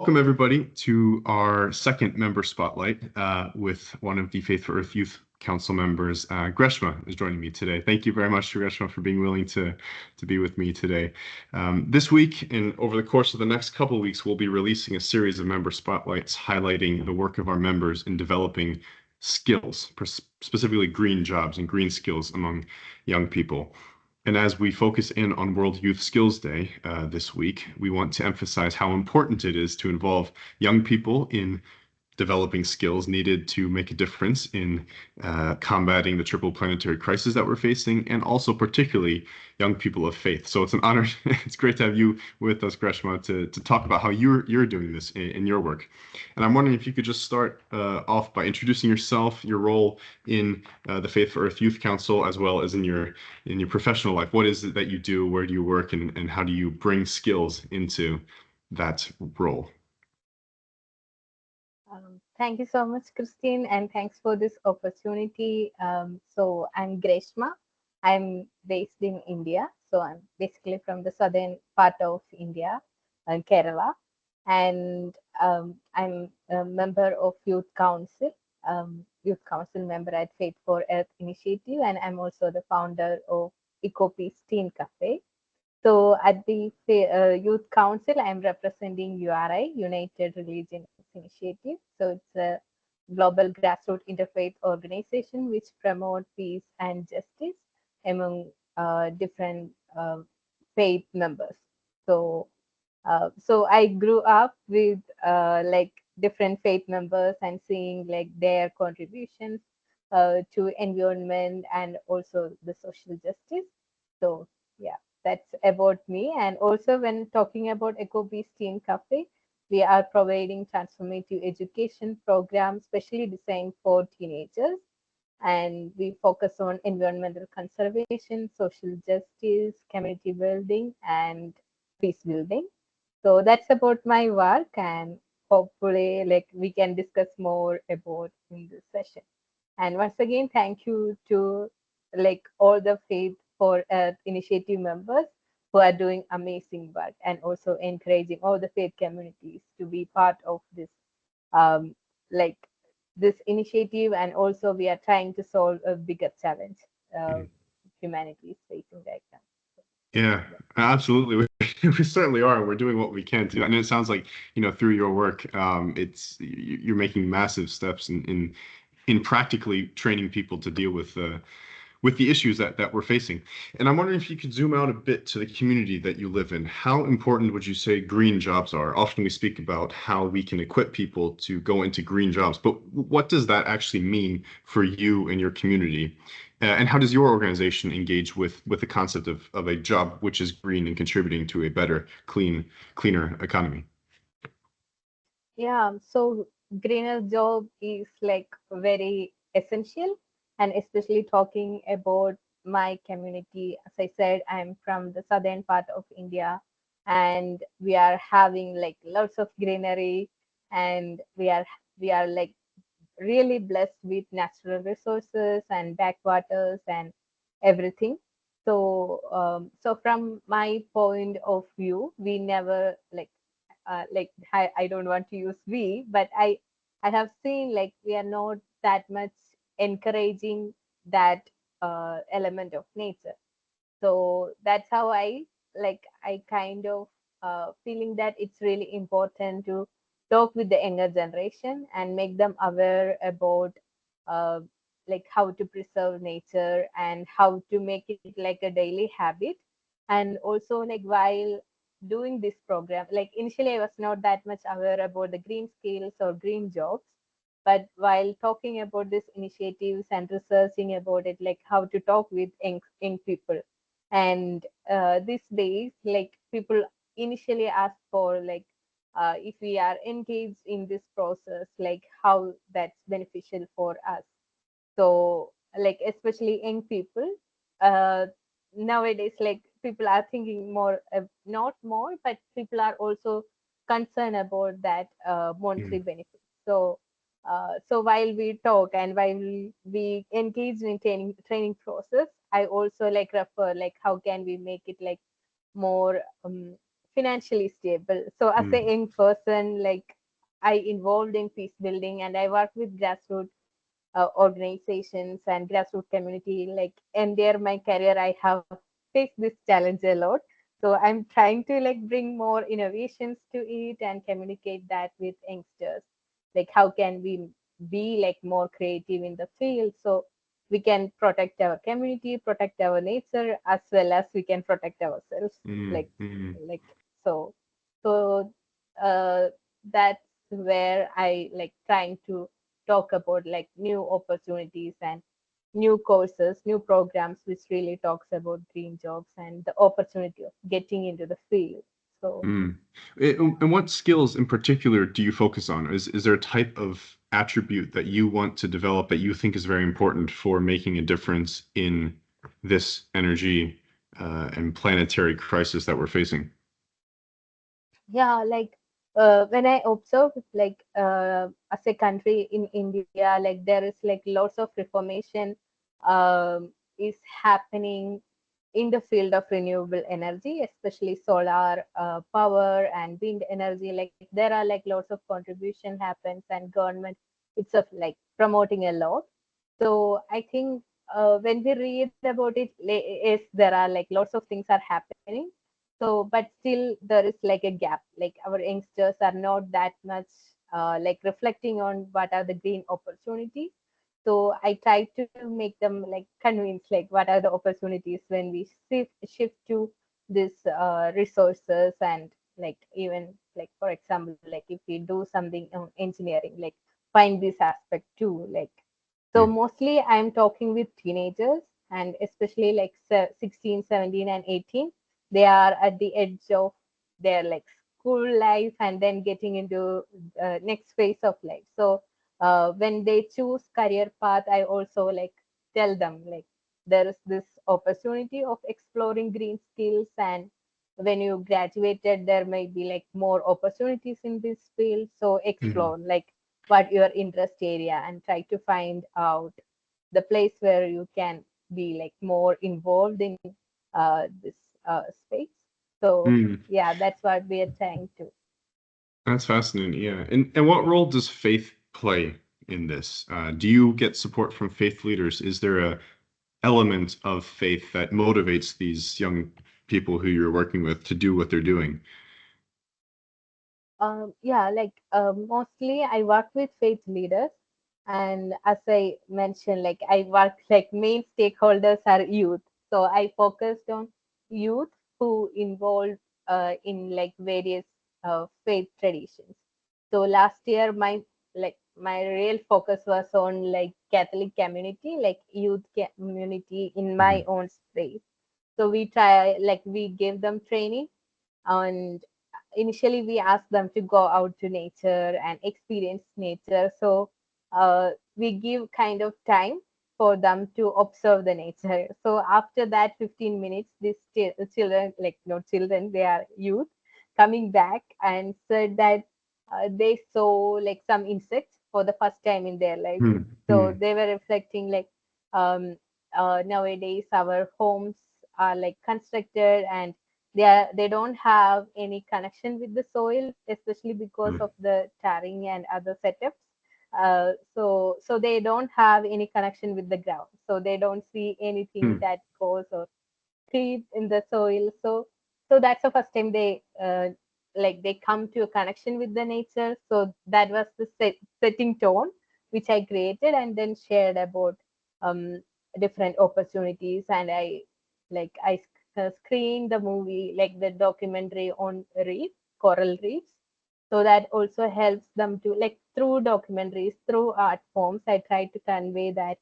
Welcome, everybody, to our second member spotlight with one of the Faith for Earth Youth Council members. Greshma is joining me today. Thank you very much, Greshma, for being willing to be with me today. This week and over the course of the next couple of weeks, we'll be releasing a series of member spotlights highlighting the work of our members in developing skills, specifically green jobs and green skills among young people. And as we focus in on World Youth Skills Day this week, we want to emphasize how important it is to involve young people in developing skills needed to make a difference in combating the triple planetary crisis that we're facing, and also particularly young people of faith. So it's an honor. It's great to have you with us, Greshma, to talk about how you're doing this in your work. And I'm wondering if you could just start off by introducing yourself, your role in the Faith for Earth Youth Council, as well as in your professional life. What is it that you do? Where do you work? And how do you bring skills into that role? Thank you so much, Christine, and thanks for this opportunity. So I'm Greshma. I'm based in India. So I'm basically from the southern part of India, Kerala. And I'm a member of Youth Council member at Faith for Earth Initiative. And I'm also the founder of EcoPeace Teen Café. So at the Youth Council, I'm representing URI, United Religions Initiative. So it's a global grassroots interfaith organization which promotes peace and justice among different faith members. So I grew up with like different faith members and seeing like their contributions to environment and also the social justice. So yeah, that's about me. And also when talking about EcoPeace Teen Cafe, we are providing transformative education programs specially designed for teenagers. And we focus on environmental conservation, social justice, community building, and peace building. So that's about my work, and hopefully, like we can discuss more about in this session. And once again, thank you to like all the Faith for Earth initiative members who are doing amazing work and also encouraging all the faith communities to be part of this um, like this initiative. And also we are trying to solve a bigger challenge uh, humanity is facing right now. Yeah, Yeah. absolutely. We certainly are. We're doing what we can to. And it sounds like, through your work, you're making massive steps in practically training people to deal with the issues that we're facing. And I'm wondering if you could zoom out a bit to the community that you live in. How important would you say green jobs are? Often we speak about how we can equip people to go into green jobs, but what does that actually mean for you and your community? And how does your organization engage with the concept of a job which is green and contributing to a better, cleaner economy? Yeah, so greener job is like very essential, and especially talking about my community. As I said, I'm from the southern part of India, and we are having like lots of greenery, and we are like really blessed with natural resources and backwaters and everything. So from my point of view, we never like I don't want to use we, but I have seen like we are not that much encouraging that element of nature. So that's how I kind of feeling that it's really important to talk with the younger generation and make them aware about uh, like how to preserve nature and how to make it like a daily habit. And also like while doing this program, like initially I was not that much aware about the green skills or green jobs, but while talking about this initiatives and researching about it, like how to talk with young people. And these days like people initially ask for like if we are engaged in this process, like how that's beneficial for us. So like especially young people uh, nowadays, like people are thinking more not more, but people are also concerned about that monetary Mhm. benefit. So while we talk and while we engage in training process, I also like refer like how can we make it like more financially stable. So as a young person, like I involved in peace building and I work with grassroots organizations and grassroots community. Like and there my career, I have faced this challenge a lot. So I'm trying to like bring more innovations to it and communicate that with youngsters. Like how can we be like more creative in the field so we can protect our community, protect our nature, as well as we can protect ourselves. mm, Like mm, like so so uh, that's where I like trying to talk about like new opportunities and new courses, new programs, which really talks about green jobs and the opportunity of getting into the field. So mm. And what skills in particular do you focus on? Is there a type of attribute that you want to develop that you think is very important for making a difference in this energy and planetary crisis that we're facing? yeah, like when I observe like as a country in India, like there is like lots of reformation is happening in the field of renewable energy, especially solar power and wind energy. Like there are like lots of contribution happens and government itself like promoting a lot. So I think when we read about it, is there are like lots of things are happening. So, but still there is like a gap. Like our youngsters are not that much like reflecting on what are the green opportunities. So I try to make them like convince like what are the opportunities when we shift to this resources and like even like for example like if we do something on engineering like find this aspect too like so Mm, mostly I'm talking with teenagers and especially like 16, 17 and 18. They are at the edge of their like school life and then getting into next phase of life. So when they choose career path, I also like tell them like there is this opportunity of exploring green skills and when you graduated there might be like more opportunities in this field, so mhm, explore like what your interest area and try to find out the place where you can be like more involved in this space. So mm. yeah, that's what we are trying to. That's fascinating. Yeah. And what role does faith play in this? Do you get support from faith leaders? Is there a element of faith that motivates these young people who you're working with to do what they're doing? Yeah, like mostly I work with faith leaders, and as I mentioned, like I work like main stakeholders are youth. So I focused on youth who involved in like various faith traditions. So last year, my real focus was on like Catholic community, like youth community in my Mhm, own space. So we try like we give them training and initially we ask them to go out to nature and experience nature so we give kind of time for them to observe the nature so after that 15 minutes these children like not children they are youth coming back and said that they saw like some insects for the first time in their life mhm, so mhm, they were reflecting like um, nowadays our homes are like constructed and they don't have any connection with the soil especially because mhm, of the tarring and other setups so they don't have any connection with the ground so they don't see anything mhm, that goes or creep in the soil so that's the first time they like they come to a connection with the nature so that was the setting tone which I created and then shared about um different opportunities and I screened the movie like the documentary on reef coral reefs so that also helps them to like through documentaries through art forms I try to convey that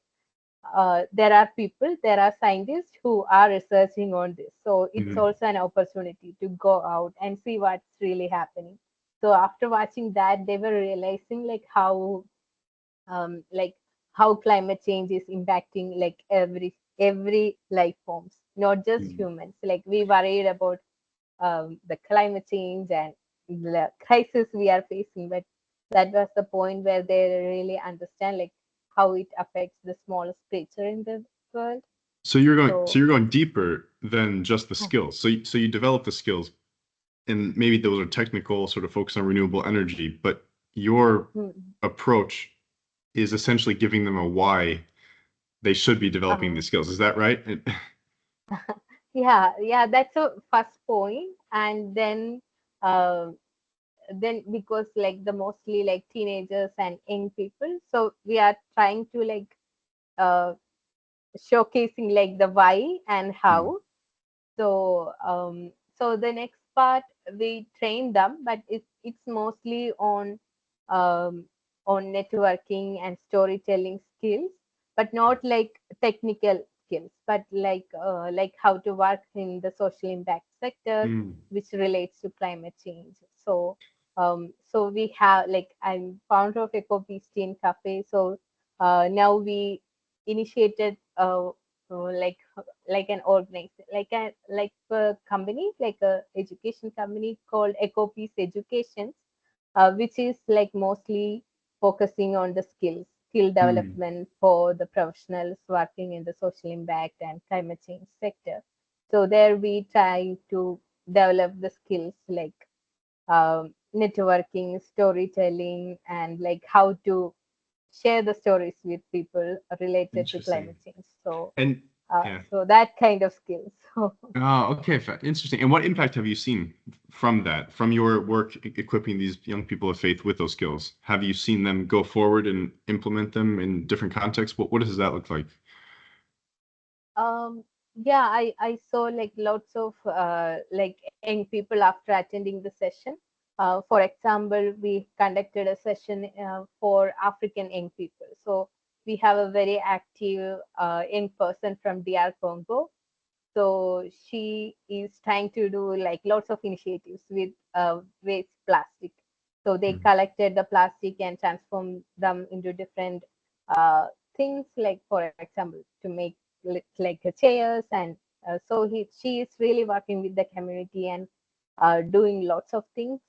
there are people, there are scientists who are researching on this. So it's mhm. also an opportunity to go out and see what's really happening. So after watching that, they were realizing like how climate change is impacting like every life forms, not just Mhm. humans. Like we worried about the climate change and the crisis we are facing, but that was the point where they really understand like how it affects the smallest creature in the world. So you're going, so So you're going deeper than just the skills. So you develop the skills and maybe those are technical, sort of focus on renewable energy, but your approach is essentially giving them a why they should be developing these skills. Is that right? Yeah, that's a first point. And uh, then because like the mostly like teenagers and young people, so we are trying to like uh, showcasing like the why and Mm, how. So the next part we train them, but it's mostly um, on networking and storytelling skills, but not like technical skills, but like how to work in the social impact sector, mm, which relates to climate change. So we have like I'm founder of EcoPeace Teen Café. So now we initiated like an organization, like a company, like a education company called EcoPeace Education, which is like mostly focusing on the skill mm. development for the professionals working in the social impact and climate change sector. So there we try to develop the skills like networking, storytelling, and like how to share the stories with people related to Interesting. climate change. So And yeah. so that kind of skills. Oh, okay. Interesting. And what impact have you seen from that, from your work equipping these young people of faith with those skills? Have you seen them go forward and implement them in different contexts? What does that look like? Yeah, I saw like lots of like young people after attending the session. For example, we conducted a session for African young people. So we have a very active young person from DR Congo. So she is trying to do like lots of initiatives with waste plastic. So they Mm, collected the plastic and transformed them into different uh, things, like for example, to make like chairs. And she is really working with the community and doing lots of things,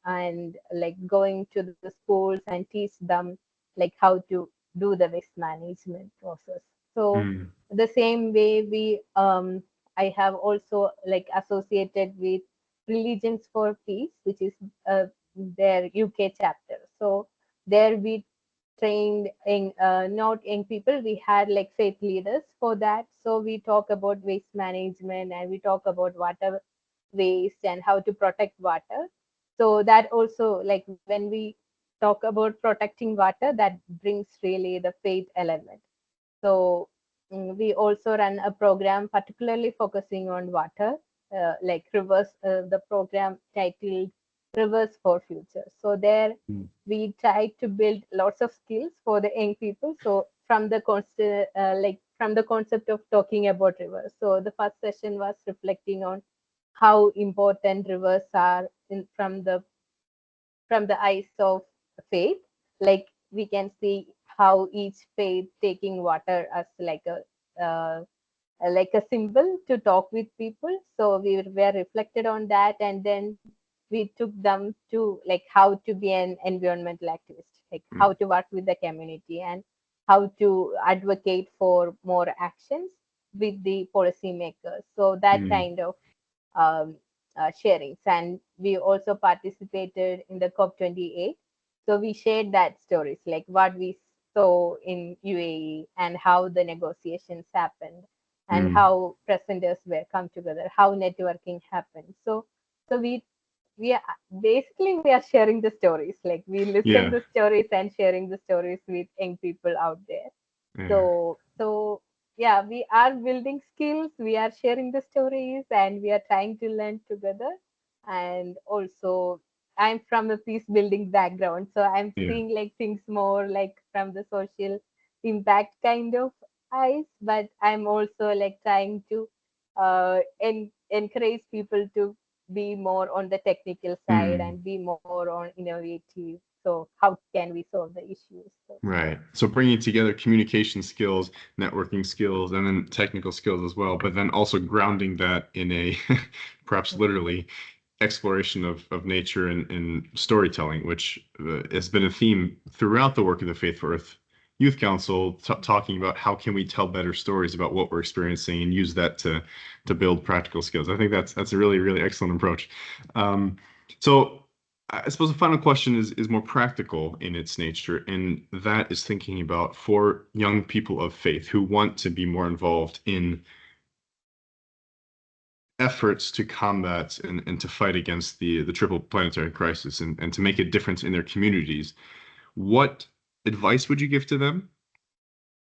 and like going to the schools and teach them like how to do the waste management process. So mm, the same way I have also like associated with Religions for Peace, which is their UK chapter. So there we trained in not young people. We had like faith leaders for that. So we talk about waste management, and we talk about water waste and how to protect water. So that also, like when we talk about protecting water, that brings really the faith element. So we also run a program particularly focusing on water, like rivers, the program titled Rivers for Future. So there mm, we try to build lots of skills for the young people. So from the concept of talking about rivers. So the first session was reflecting on how important rivers are from the eyes of faith. Like we can see how each faith taking water as uh, like a symbol to talk with people. So we were reflected on that, and then we took them to like how to be an environmental activist, like mm, how to work with the community and how to advocate for more actions with the policymakers. So that mm, kind of um, sharings. And we also participated in the COP28. So we shared that stories, like what we saw in UAE and how the negotiations happened and mm. how presenters were come together, how networking happened. So we are basically we are sharing the stories, like we listen Yeah. the stories and sharing the stories with young people out there. Yeah. So yeah, we are building skills, we are sharing the stories, and we are trying to learn together. And also, I'm from a peace building background, so I'm Yeah. seeing like things more like from the social impact kind of eyes. But I'm also like trying to encourage people to be more on the technical side Mm. and be more on innovative. So how can we solve the issues? So, Right. So bringing together communication skills, networking skills, and then technical skills as well, but then also grounding that in a perhaps literally exploration of nature and storytelling, which has been a theme throughout the work of the Faith for Earth youth council, talking about how can we tell better stories about what we're experiencing and use that to build practical skills. I think that's a really, really excellent approach. So I suppose the final question is more practical in its nature, and that is thinking about for young people of faith who want to be more involved in efforts to combat and to fight against the triple planetary crisis and to make a difference in their communities. What advice would you give to them?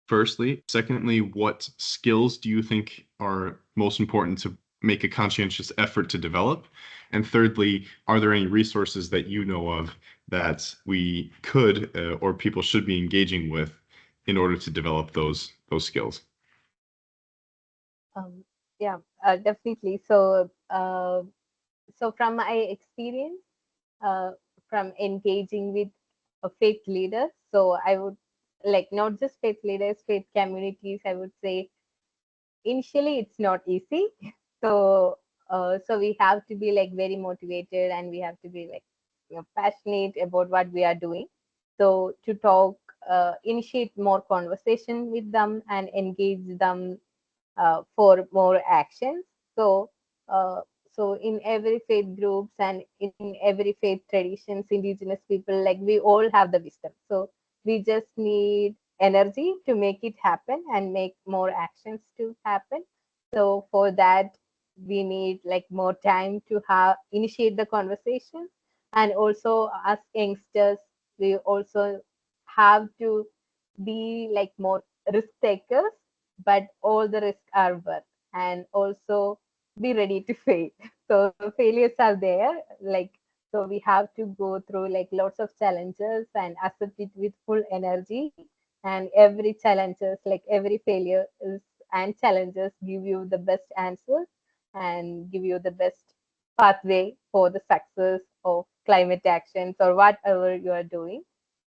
Firstly. Secondly, what skills do you think are most important to make a conscientious effort to develop? And thirdly, are there any resources that you know of that we could or people should be engaging with in order to develop those skills? Yeah, definitely. So from my experience, uh, from engaging with a faith leaders, so I would like not just faith leaders, faith communities. I would say initially it's not easy. So we have to be like very motivated, and we have to be like passionate about what we are doing. So to talk, initiate more conversation with them and engage them for more actions. So, uh, so in every faith groups and in every faith traditions, indigenous people, like we all have the wisdom. So we just need energy to make it happen and make more actions to happen. So for that, we need like more time to have initiate the conversation, and also as youngsters, we also have to be like more risk takers, but all the risks are worth, and also be ready to fail. So failures are there, like, so we have to go through like lots of challenges and accept it with full energy. And every challenges, like every failure is and challenges give you the best answers and give you the best pathway for the success of climate actions or whatever you are doing.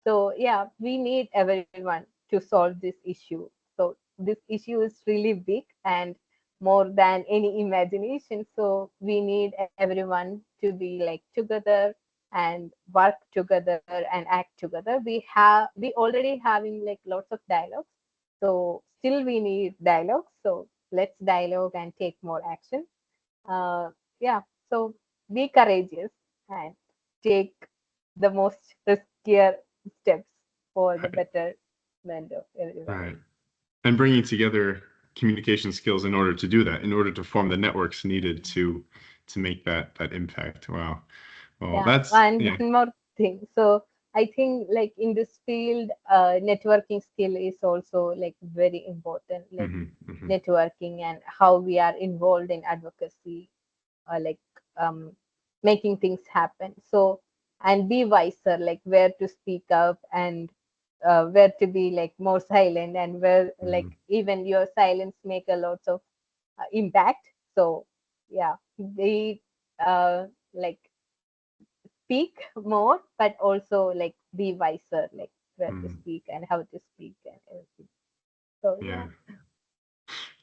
So yeah, we need everyone to solve this issue. So this issue is really big and more than any imagination. So we need everyone to be like together and work together and act together. We already having like lots of dialogues. So still we need dialogue. So let's dialogue and take more action. Uh, yeah. So be courageous and take the most riskier steps for the Right. betterment of everyone. Right. And bringing together communication skills in order to do that, in order to form the networks needed to make that impact. Wow. Well, Yeah, that's and yeah. one more thing. So I think like in this field, networking skill is also like very important, like Hmm. Hmm. networking and how we are involved in advocacy, like um, making things happen. So and be wiser, like where to speak up and where to be like more silent, and where like Hmm. even your silence make a lot of impact. So yeah, be like speak more, but also like be wiser, like where to Hmm. speak and how to speak and everything. So Yeah. yeah,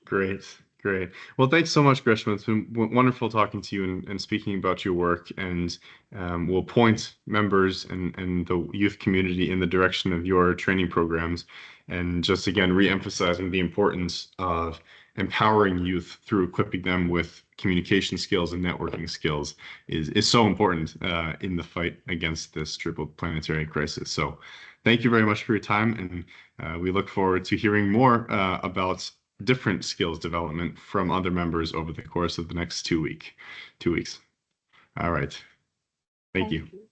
Great, great. Well, thanks so much, Greshma. It's been wonderful talking to you and speaking about your work, and we'll point members and the youth community in the direction of your training programs, and just again re-emphasizing the importance of empowering youth through equipping them with communication skills and networking skills is so important in the fight against this triple planetary crisis. So, thank you very much for your time, and we look forward to hearing more about different skills development from other members over the course of the next 2 weeks. All right. Thank thank you. you.